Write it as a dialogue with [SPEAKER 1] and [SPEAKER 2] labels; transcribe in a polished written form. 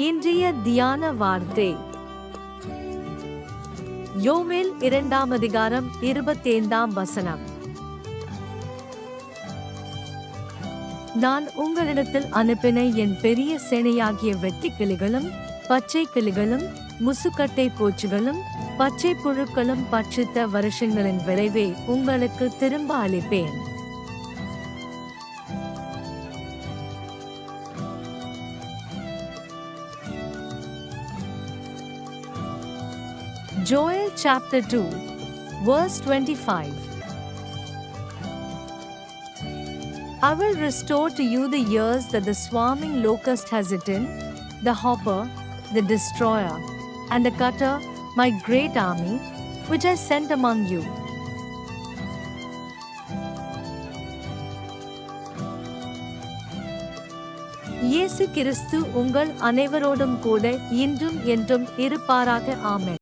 [SPEAKER 1] இன்றைய தியான வார்த்தை யோவேல் 2:25. நான் உங்களிடத்தில் அனுப்பின என் பெரிய சேனையாகிய வெட்டுக்கிளிகளும் பச்சை கிளிகளும் முசுக்கட்டை பூச்சிகளும் பச்சை புழுக்களும் பட்சித்த வருஷங்களின் விளைவை உங்களுக்கு திரும்ப அளிப்பேன். Joel chapter 2, verse 25. I will restore to you the years that the swarming locust has eaten, the hopper, the destroyer, and the cutter, my great army, which I sent among you. இயேசு கிறிஸ்து உங்கள் அனைவரோடும் கூட இன்றும் என்றும் இருப்பாராக. ஆமென்.